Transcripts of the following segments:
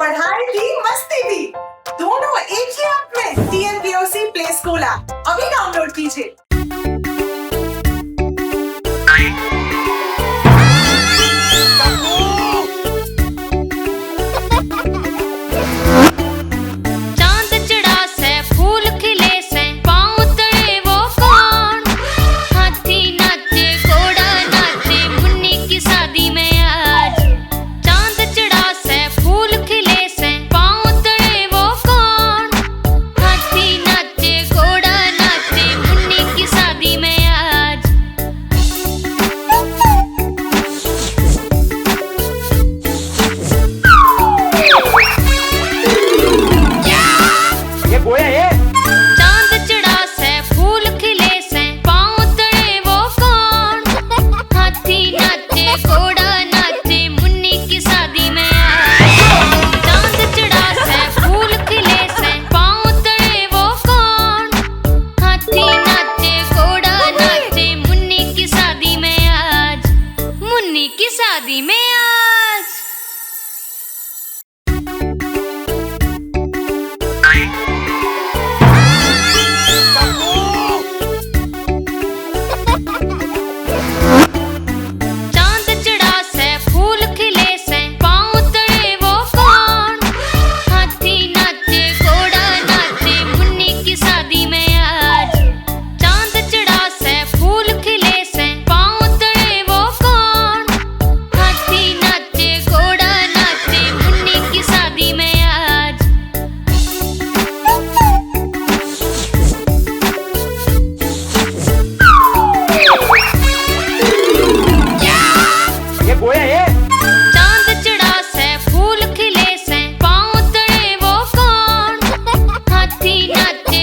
पढ़ाई भी मस्ती भी दोनों एक ही ऐप में। TNPOC प्ले स्कूल ऐप अभी डाउनलोड कीजिए। शादी में आज चांद चढ़ा से फूल खिले से पाँव तले वो कौन। हाथी नाचे घोड़ा नाचे मुन्नी की शादी में आज। चांद चढ़ा से फूल खिले से पाँव तले वो कौन। हाथी नाचे घोड़ा नाचे मुन्नी की शादी में आज। ये गोया है। चांद चढ़ा से फूल खिले से पाँव तले वो कौन। हाथी नाचे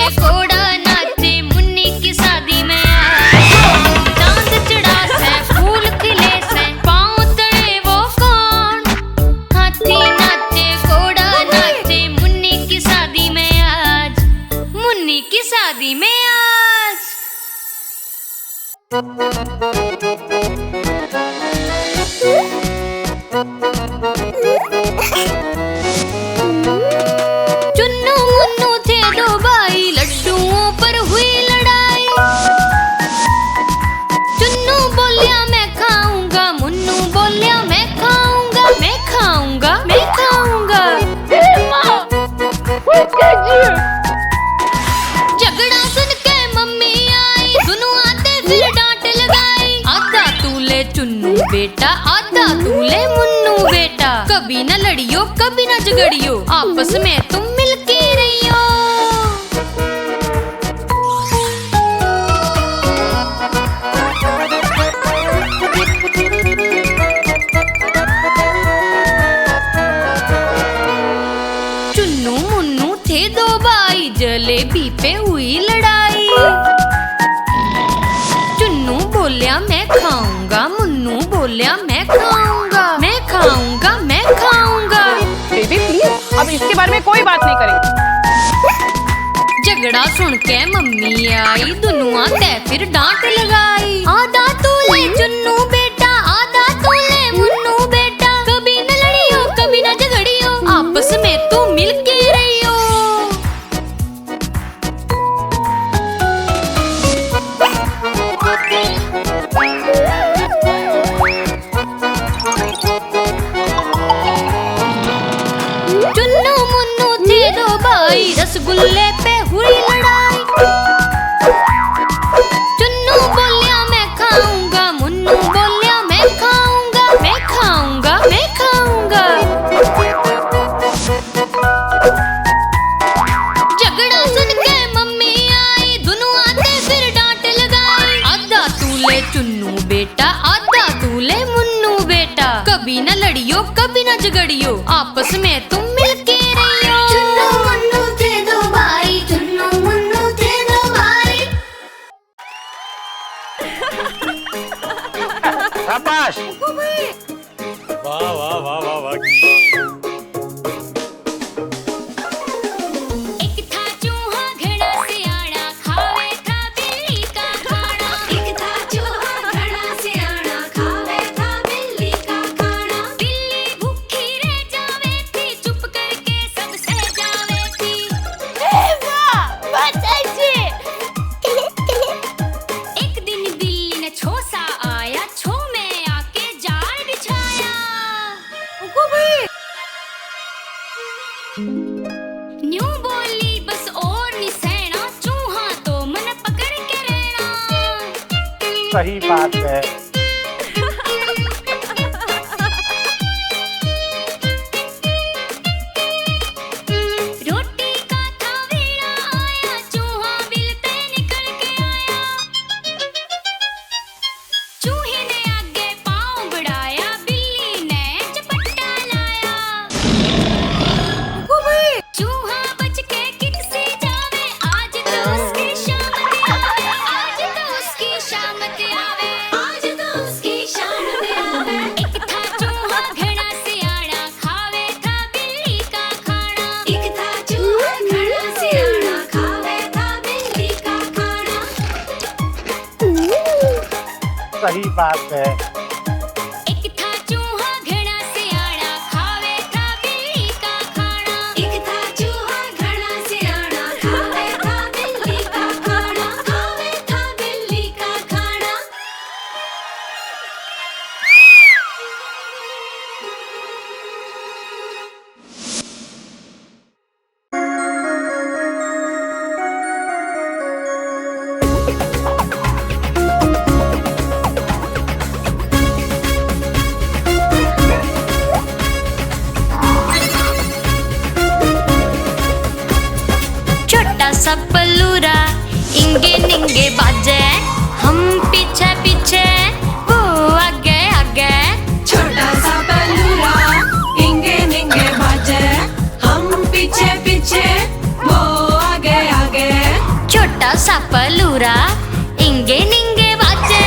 घोड़ा नाचे मुन्नी की शादी में आज। चांद चढ़ा से फूल खिले से पाँव तले वो कौन। हाथी नाचे घोड़ा नाचे मुन्नी की शादी में आज। मुन्नी की शादी में आज। चुन्नू मुन्नू थे दो भाई लड्डुओं पर हुई लड़ाई। चुन्नू बोलिया मैं खाऊंगा, मुन्नू बोलिया मैं खाऊंगा, मैं खाऊंगा, मैं खाऊंगा। झगड़ा सुन के मम्मी आई, दोनों आते फिर डांट लगाई। आधा तू ले चुन्नू बेटा, आधा तू ले मुन्नू बेटा। कभी न लड़ियो कभी न झगड़ियो, आपस में तुम मिलके रहियो। चुन्नू मुन्नू थे दो भाई, जलेबी पे हुई लड़ाई। चुन्नू बोलिया मैं खाऊंगा, मुन्नू बोलिया मैं खाऊंगा, मैं खाऊंगा, मैं खाऊंगा। बेबी प्लीज अब इसके बारे में कोई बात नहीं करेंगे। झगड़ा सुन के मम्मी आई, दोनों आते फिर डांट लगाई। आधा तू ले चुन्नू बेटा, आधा तू ले मुन्नू बेटा। कभी न लड़ियो कभी न झगड़ियो, आपस में तू मिलके रहियो। चुन्नू मुन्नू थे दो भाई, रसगुल्ले पे हुई लड़ाई। चुन्नू बोलिया मैं खाऊंगा, मुन्नू बोलिया मैं खाऊंगा, मैं खाऊंगा, मैं खाऊंगा। झगड़ा सुन के मम्मी आई, दोनों आते फिर डांट लगाई। आधा तू ले चुन्नू बेटा, आधा तू ले मुन्नू बेटा। कभी न लड़ियो कभी न झगड़ियो, आपस में तुम मिलके रहियो। चुन्नू मुन्नू थे दो भाई, चुन्नू मुन्नू थे दो भाई। न्यू बोली बस और नहीं सहना, चूहा तो मन पकड़ के रहना। सही बात है। रोटी का था वेड़ा आया, चूहा बिल पे निकल के आया। चूहे ने आगे पाँव बढ़ाया, बिल्ली ने झपट्टा लाया। चूहा बच के किससे जावे, आज तो उसकी शामत आवे, आज तो उसकी शामत आवे, आज तो उसकी शामत आवे। एक था चूहा घड़ा सियाड़ा, खावे था बिल्ली का खाना। एक था चूहा घड़ा सियाड़ा, खावे था बिल्ली का खाना। सही बात है। एक था चूहा घड़ा सियाड़ा, खावे था बिल्ली का खाना। एक था चूहा घड़ा सियाड़ा, खावे था बिल्ली का खाना, खावे था बिल्ली का खाना। छोटा सा पल्लूरा इंगे निंगे बाजे, हम पीछे पीछे वो आगे आगे। छोटा सा पल्लूरा इंगे निंगे बाजे, हम पीछे पीछे वो आगे आगे। छोटा सा पल्लूरा इंगे निंगे बाजे।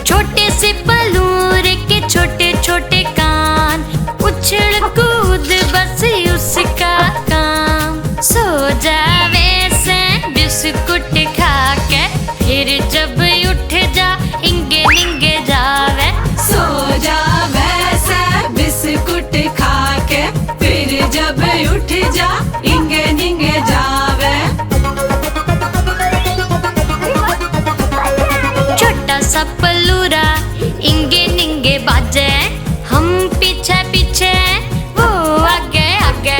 छोटे से पल्लूरे के छोटे छोटे कान, उछल कूद बस उसका काम। सो जावे से बिस्कुट खा के, फिर जब उठ जा इंगे निंगे जावे। सो जा वैसे बिस्कुट खा के, फिर जब उठ जा इंगे निंगे जावे। छोटा सा पल्लूरा इंगे निंगे बाजे, हम पीछे पीछे वो आगे आगे।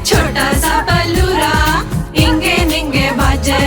छोटा सा पल्लूरा इंगे निंगे बाजे,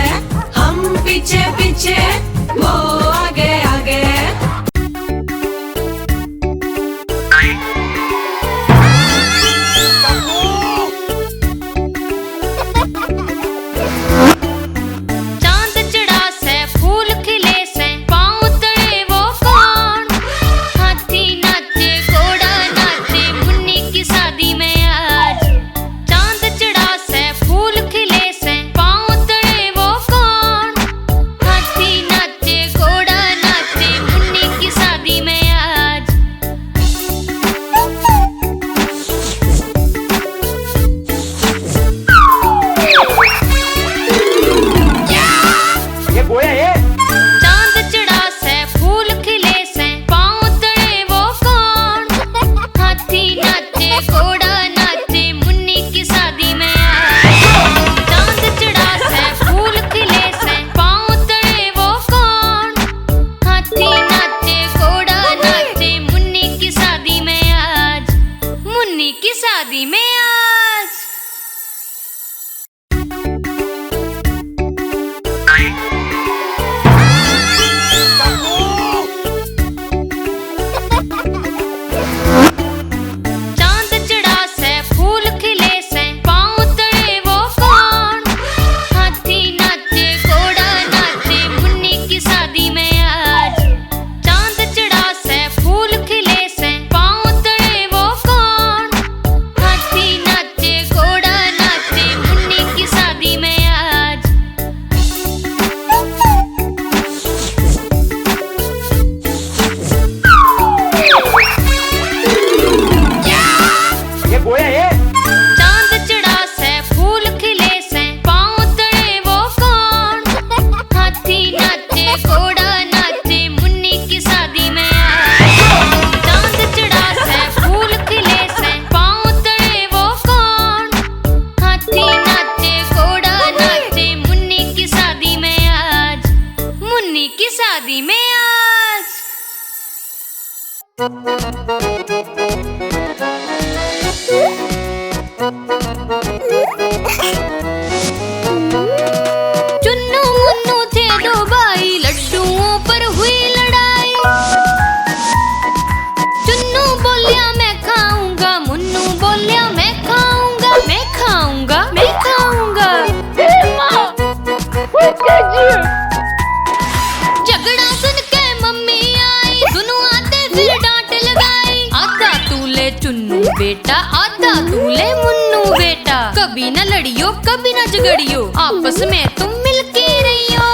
बेटा आधा तू ले मुन्नू बेटा। कभी न लड़ियो कभी न झगड़ियो, आपस में तुम मिलके रहियो।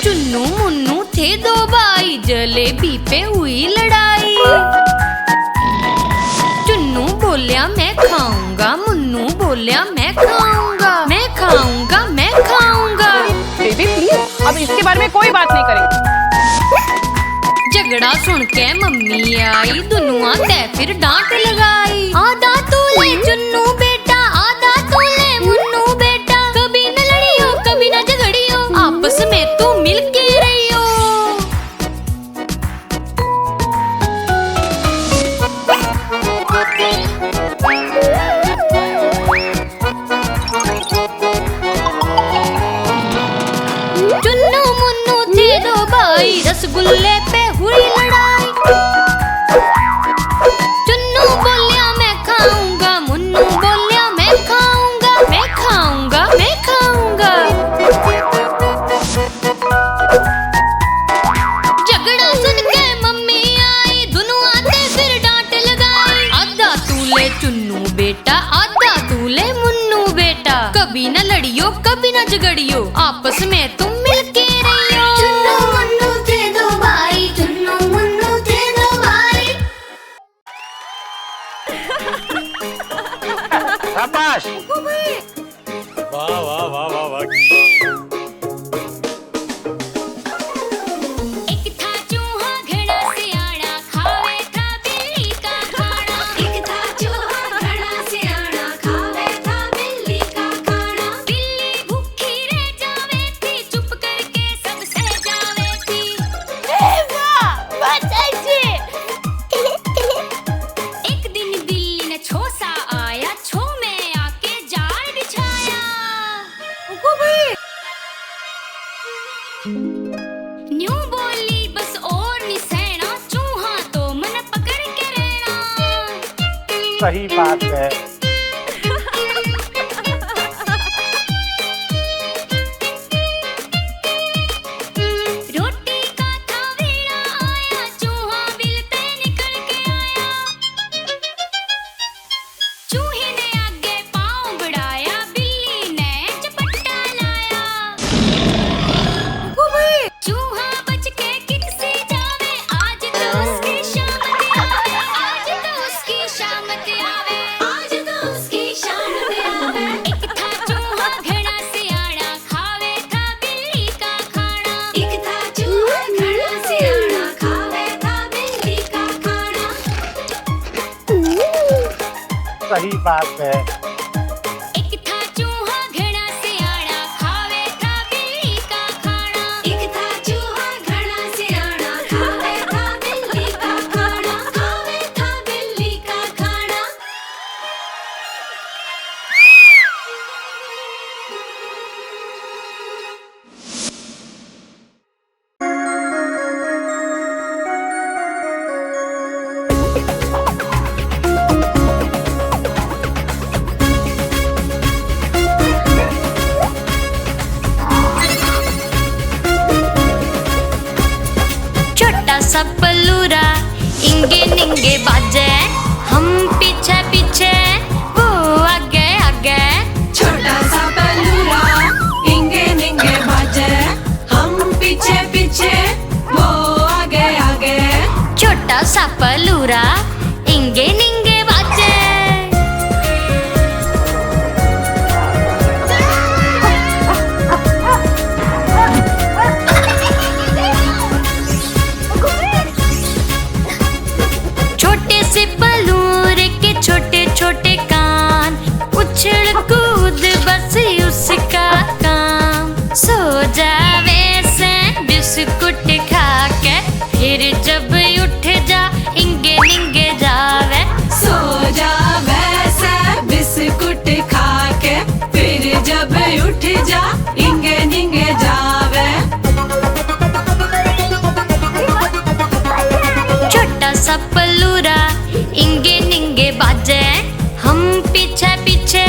चुन्नू मुन्नू थे दो भाई, जलेबी पे हुई लड़ाई। चुन्नू बोलिया मैं खाऊंगा, मुन्नू बोलिया मैं खाऊंगा, मैं खाऊंगा, मैं खाऊंगा। बेबी प्लीज, अब इसके बारे में कोई बात नहीं करेंगे। झगड़ा सुन के मम्मी आई, दुनुआ ते फिर डांट लगाई। आधा तू ले चुन्नू बेटा, आधा तू ले मुन्नू बेटा। कभी न लड़ियो कभी न झगड़ियो, आपस में तू मिलके रहियो। चुन्नू मुन्नू थे दो भाई, रसगुल्ले पे हुई लड़ाई। चुन्नू बोलिया मैं खाऊंगा, मुन्नू बोलिया मैं खाऊंगा, मैं खाऊंगा, मैं खाऊंगा। झगड़ा सुन के मम्मी आई, दोनों आते फिर डांट लगाई। आधा तू ले चुन्नू बेटा, आधा तू ले मुन्नू बेटा। कभी न लड़ियो कभी न झगड़ियो, आपस में तुम मिलके रहियो। चुन्नू मुन्नू थे दो भाई, चुन्नू मुन्नू थे दो भाई। शाबाश। वाह वाह वाह वाह वाह। एक था चूहा घड़ा सियाना, खावे था बिल्ली का खाना। एक था चूहा घड़ा सियाना, खावे था बिल्ली का खाना। बिल्ली भूखी रह जावे थी, चुप करके सब सह जावे थी। एक दिन बिल्ली ने छो सा आया, छो में आके जाल बिछाया। न्यू बोली बस और नहीं सहना, चूहा तो मन पकड़ के रहना। सही बात है। रोटी का था वेला आया, चूहा बिल पे निकल के आया। चूहे ने आगे पाँव बढ़ाया, बिल्ली ने झपट्टा लाया। चूहा बच के किकसी जावे, आज तो उसकी शामत आवे, आज तो उसकी शामत आवे, आज तो उसकी शामत आवे। एक था चूहा घड़ा सियाना, खावे था बिल्ली का खाना। एक था चूहा घड़ा सियाना, खावे था बिल्ली का खाना। सही बात है। एक था चूहा घड़ा सियाना, खावे था बिल्ली का खाना। एक था चूहा घड़ा सियाना, खावे था बिल्ली का खाना, खावे था बिल्ली का खाना। छोटा सा पल्लूरा इंगे निंगे बाजे, हम पीछे पीछे वो आगे आगे। छोटा सा पल्लूरा इंगे निंगे बाजे, हम पीछे पीछे वो आगे आगे। छोटा सा पल्लूरा इंगे निंगे बाजे। छोटे से पल्लूरे के छोटे छोटे कान, उछल कूद बस उसका काम। सो जावे से बिस्कुट खा के, फिर जब उठ जा इंगे निंगे जावे। सो जा वैसे बिस्कुट खा के, फिर जब उठ जा इंगे निंगे जावे। छोटा सा पल्लूरा इंगे निंगे बाजे, हम पीछे पीछे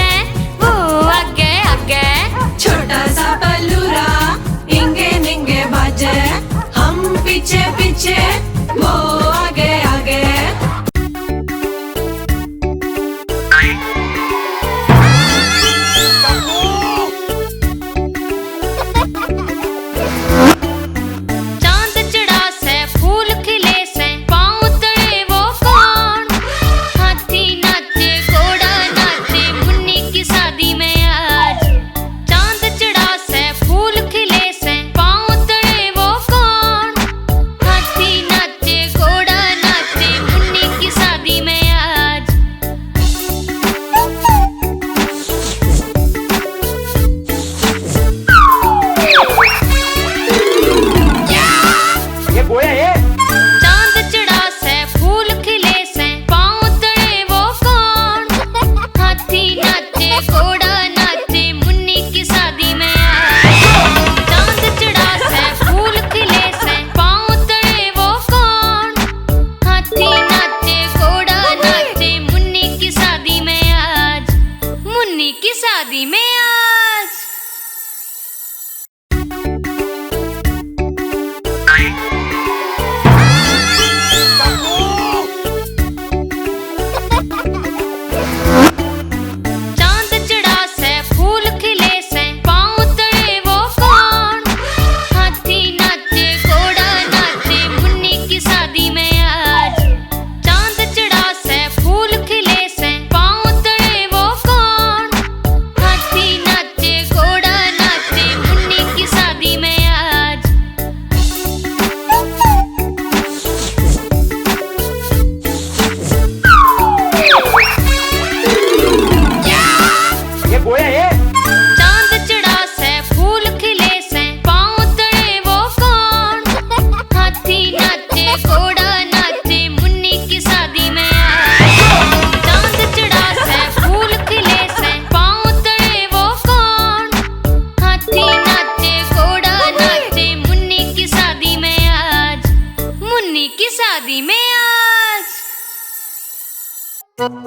चुन्नू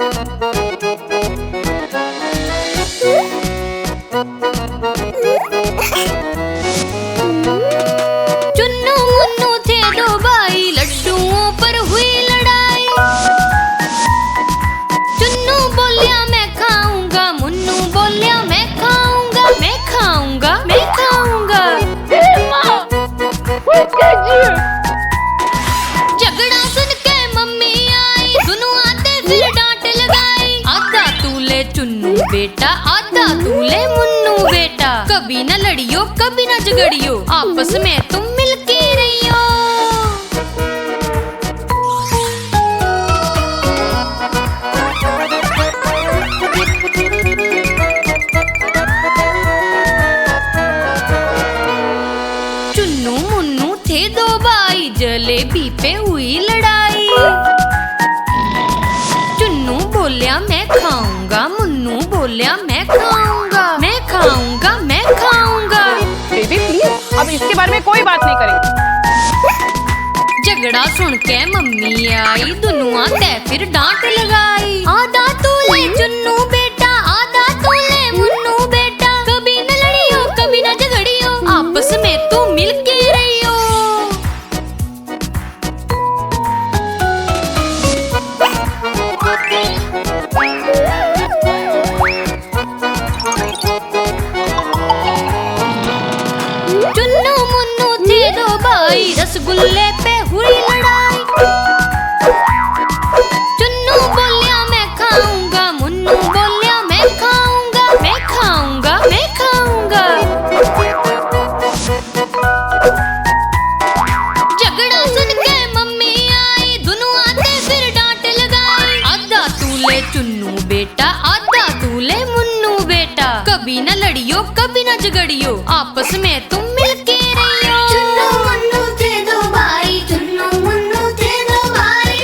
मुन्नू थे दो भाई, लड्डुओं पर हुई लड़ाई। चुन्नू बोलिया मैं खाऊंगा, मुन्नू बोलिया मैं खाऊंगा, मैं खाऊंगा, मैं खाऊंगा। झगड़ा सुन के मम्मी आई, दोनों आते फिर डांट लगाई। आधा तू ले चुन्नू बेटा, आधा तू ले मुन्नू बेटा। कभी न लड़ियो कभी न झगड़ियो, आपस में तुम मिलके रहियो। चुन्नू मुन्नू थे दो भाई, जलेबी पे हुई लड़ाई। चुन्नू बोलिया मैं खाऊंगा, मुन्नू बोलिया मैं खाऊंगा, मैं खाऊंगा, मैं खाऊंगा। बेबी प्लीज, अब इसके बारे में कोई बात नहीं करेंगे। झगड़ा सुन के मम्मी आई, दोनों आते फिर डांट लगाई। आधा तू ले चुन्नू बेटा, आधा तू ले मुन्नू बेटा। कभी न लड़ियो कभी न झगड़ियो, आपस में तू मिलके रहियो। चुन्नू मुन्नू थे दो भाई, रसगुल्ले पे हुई लड़ाई। चुन्नू बोलिया मैं खाऊंगा, मुन्नू बोलिया मैं खाऊंगा, मैं खाऊंगा, मैं खाऊंगा। झगड़ा सुन के मम्मी आई, दोनों आते फिर डांट लगाई। आधा तू ले चुन्नू बेटा, आधा तू ले मुन्नू बेटा। कभी न लड़ियो कभी न झगड़ियो, आपस में तुम मिलके रहियो। चुन्नू मुन्नू थे दो भाई, चुन्नू मुन्नू थे दो भाई।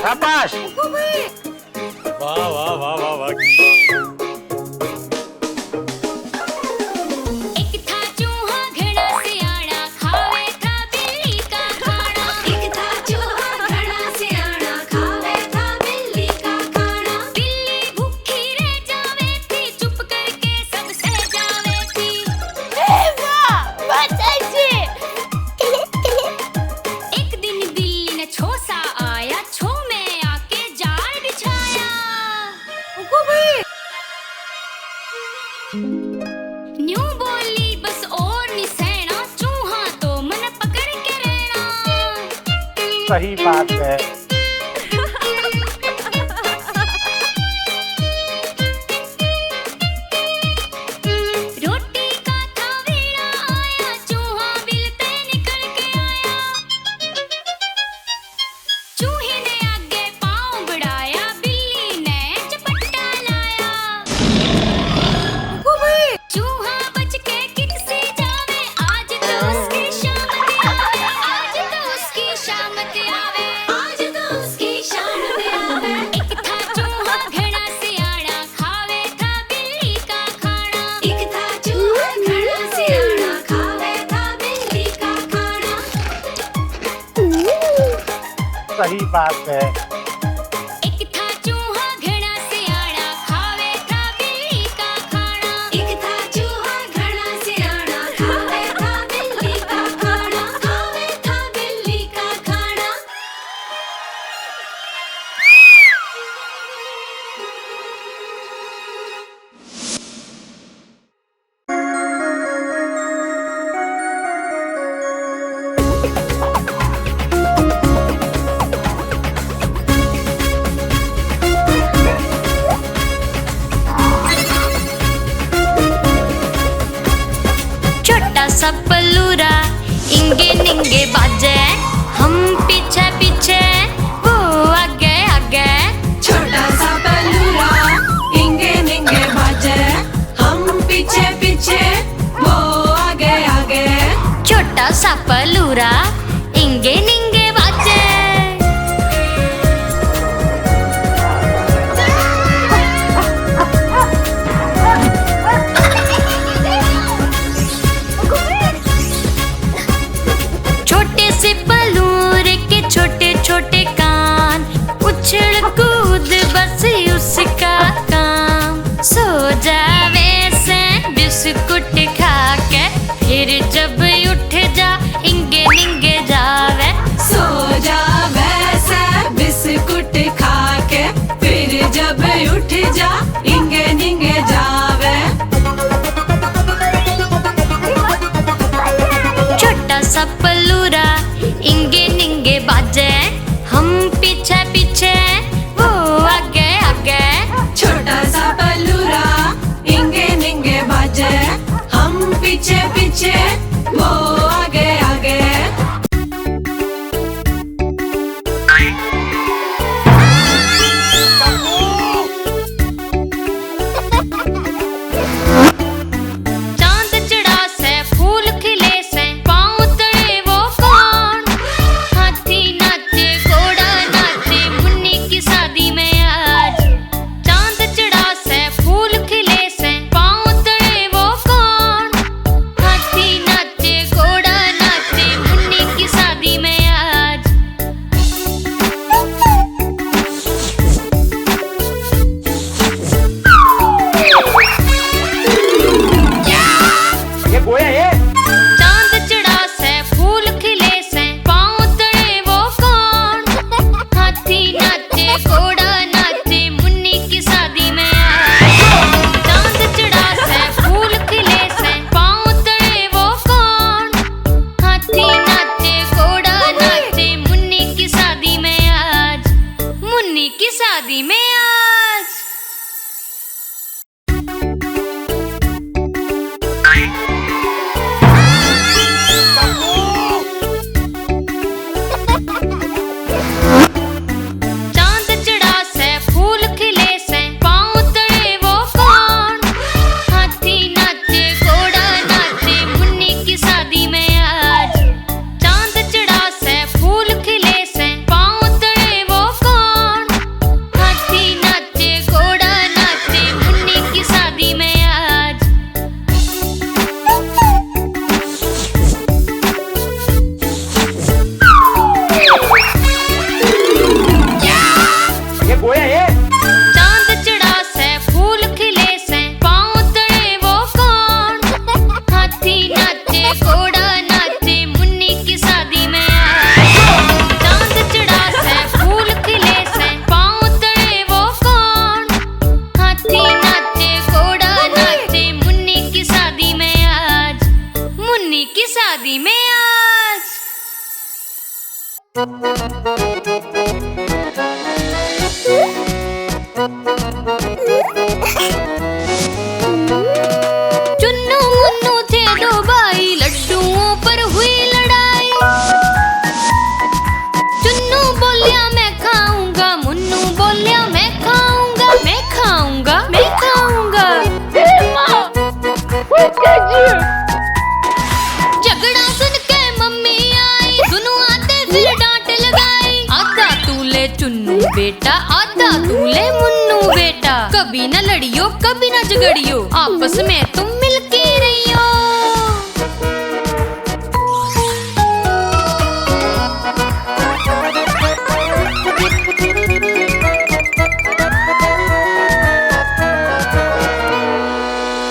शाबाश। वाह वाह वाह वाह वाह। एक था चूहा घड़ा सियाना, खावे था बिल्ली का खाना। एक था चूहा घड़ा सियाना, खावे था बिल्ली का खाना। बिल्ली भूखी रह जावे थी, चुप करके सब सह जावे थी। एक दिन बिल्ली ने छो सा आया, छो में आके जाल बिछाया। न्यू बोली बस और नहीं सहना, चूहा तो मन पकड़ के रहना। सही बात है। रोटी का था वेला आया, चूहा बिल पे निकल के आया। चूहे ने आगे पाँव बढ़ाया, बिल्ली ने झपट्टा लाया। चूहा बच के किकसी जावे, आज तो उसकी शामत आवे, आज तो उसकी शामत आवे, आज तो उसकी शामत आवे। एक था चूहा घड़ा सियाना, खावे था बिल्ली का खाना। एक था चूहा घड़ा सियाना, खावे था बिल्ली का खाना। सही बात है। एक था चूहा घड़ा सियाना, खावे था बिल्ली का खाना। एक था चूहा घड़ा सियाना, खावे था बिल्ली का खाना। खावे था बिल्ली का खाना। छोटा सा पल्लूरा इंगे निंगे बाजे, हम पीछे पीछे वो आगे आगे। छोटा सा पल्लूरा इंगे निंगे बाजे, हम पीछे पीछे वो आगे आगे। छोटा सा पल्लूरा इंगे निंगे बाजे। छोटे से पल्लूरे के छोटे बिस्कुट खा के फिर जब उठ जा इंगे निंगे जावे सो जावे से बिस्कुट खा के फिर जब उठ जा इंगे निंगे जावे। छोटा सा पल्लूरा इंगे निंगे बाजे हम पीछे पीछे वो आगे आगे। छोटा सा पल्लूरा इंगे निंगे बाजे हम पीछे पीछे वो आगे आगे। चांद चढ़ा से फूल खिले से पाँव तले वो कौन हाथी नाचे घोड़ा नाचे मुन्नी की शादी में आज। चांद चढ़ा से फूल खिले से पाँव तले वो कौन हाथी नाचे घोड़ा नाचे मुन्नी की शादी में आज। ये गोया ये चांद चढ़ा से फूल खिले से पाँव तले वो कौन हाथी नाचे घोड़ा नाचे मुन्नी की शादी में आज। चांद चढ़ा से फूल खिले से पाँव तले वो कौन हाथी नाचे घोड़ा नाचे मुन्नी की शादी में आज। मुन्नी की शादी में आज। चांद चढ़ा से फूल खिले से पाँव तले वो कौन हाथी नाचे घोड़ा नाचे मुन्नी की शादी में आज। चांद चढ़ा से फूल खिले से पाँव तले वो कौन हाथी नाचे घोड़ा नाचे मुन्नी की शादी में आज। ये गोया ये चांद चढ़ा से फूल खिले से पाँव तले वो कौन हाथी नाचे घोड़ा नाचे मुन्नी की शादी में आज। चांद चढ़ा से फूल खिले से पाँव तले वो कौन हाथी नाचे घोड़ा नाचे मुन्नी की शादी में आज। मुन्नी की शादी में आज। चुन्नू मुन्नू थे दो भाई लड्डुओं पर हुई लड़ाई। चुन्नू बोलिया मैं खाऊंगा मुन्नू बोलिया मैं खाऊंगा मैं खाऊंगा मैं खाऊंगा। झगड़ा सुन के मम्मी आई दोनों आते फिर डांट लगाई। आधा तू ले चुन्नू बेटा आधा तू ले मुन्नू बेटा कभी न लड़ियो कभी न झगड़ियो आपस में तुम मिलके रहियो।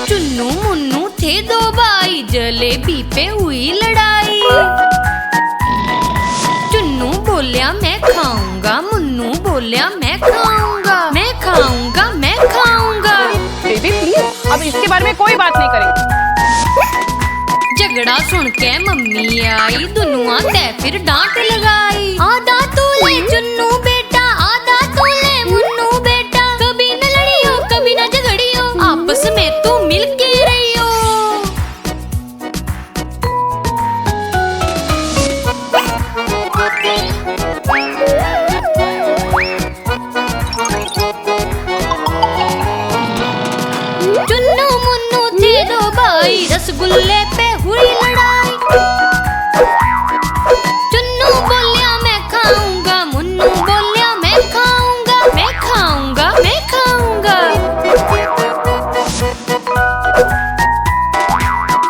चुन्नू मुन्नू थे दो भाई जलेबी पे हुई लड़ाई। चुन्नू बोलिया मैं खाऊंगा मुन्नू बोलिया मैं खाऊंगा मैं खाऊंगा मैं खाऊंगा। बेबी प्लीज अब इसके बारे में कोई बात नहीं करेंगे। झगड़ा सुन के मम्मी आई दोनों आते फिर डांट लगाई। आधा तू ले चुन्नू बेटा आधा तू ले मुन्नू बेटा कभी न लड़ियो कभी न झगड़ियो आपस में तू मिलके रहियो। चुन्नू मुन्नू थे दो भाई रसगुल्ले पे हुई लड़ाई। चुन्नू बोलिया मैं खाऊंगा मुन्नू बोलिया मैं खाऊंगा मैं खाऊंगा मैं खाऊंगा।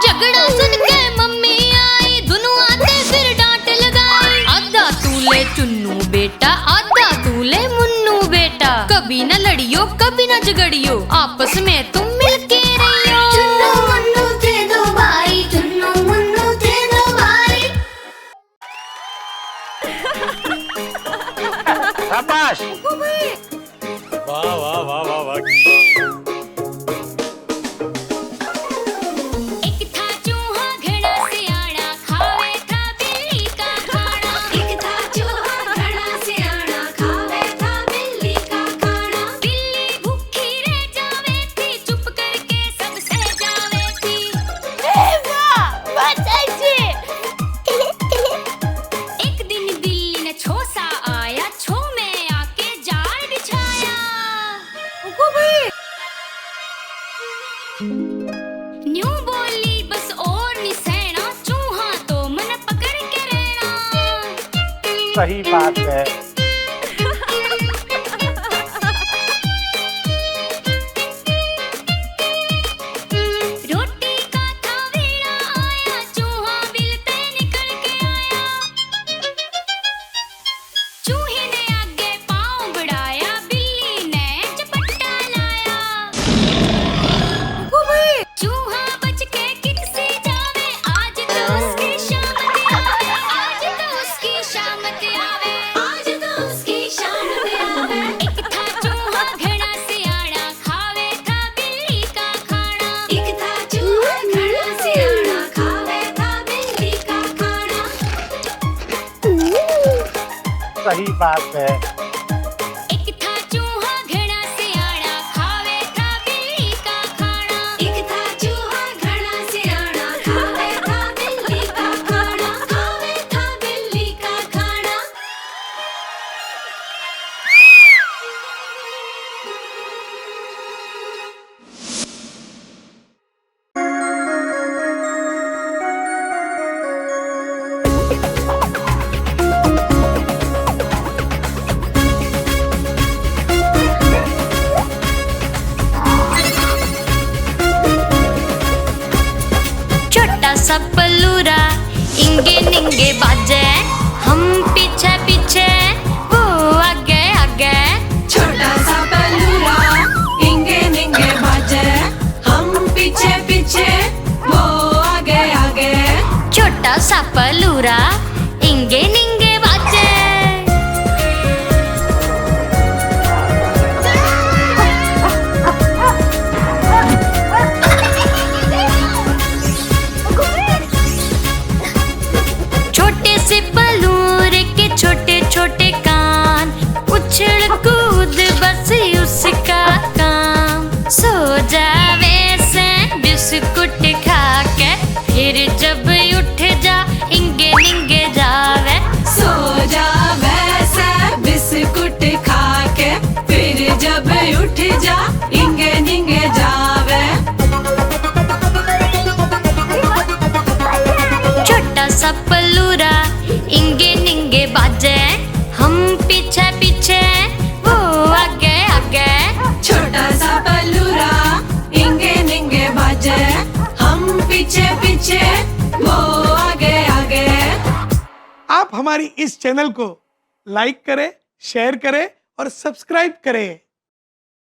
झगड़ा सुन के मम्मी आई दोनों आते फिर डांट लगाई। आधा तू ले चुन्नू बेटा आधा तू ले मुन्नू बेटा कभी न लड़ियो कभी न झगड़ियो आपस में तुम मिलके रहियो। चुन्नू मुन्नू सही बात है। रोटी का था वेड़ा आया, चूहा बिल पे निकल के आया। चूहे ने आगे पाँव बढ़ाया, बिल्ली ने झपट्टा लाया। चूहा बच के किससे जावे, आज तो उसकी शामत आवे, आज तो उसकी शामत आवे, आज तो उसकी शामत आवे। एक था चूहा घड़ा सियाड़ा, खावे था बिल्ली का खाना। एक था चूहा घड़ा सियाड़ा, खावे था बिल्ली का खाना। सही बात है। एक था चूहा घड़ा सियाड़ा, खावे था बिल्ली का खाना। एक था चूहा घड़ा सियाड़ा, खावे था बिल्ली का खाना, खावे था बिल्ली का खाना। छोटा सा पल्लूरा इंगे निंगे बाजे, हम पीछे पीछे वो आगे आगे। छोटा सा पल्लूरा इंगे निंगे बाजे, हम पीछे पीछे वो आगे आगे। छोटा सा पल्लूरा इंगे निंगे बाजे। छोटे से पलूरे के छोटे छोटे कान, उछल कूद बस उसका काम। सो जावे से बिस्कुट खा के, फिर जब उठ जा इंगे निंगे जावे। सो जा वैसे बिस्कुट खा के, फिर जब उठ जा इंगे निंगे जावे। छोटा सा पल्लूरा इंगे निंगे बाजे, हम पीछे पीछे वो आगे आगे। छोटा सा पल्लूरा इंगे निंगे बाजे, हम पीछे पीछे वो आगे आगे। आप हमारी इस चैनल को लाइक करें, शेयर करें और सब्सक्राइब करें।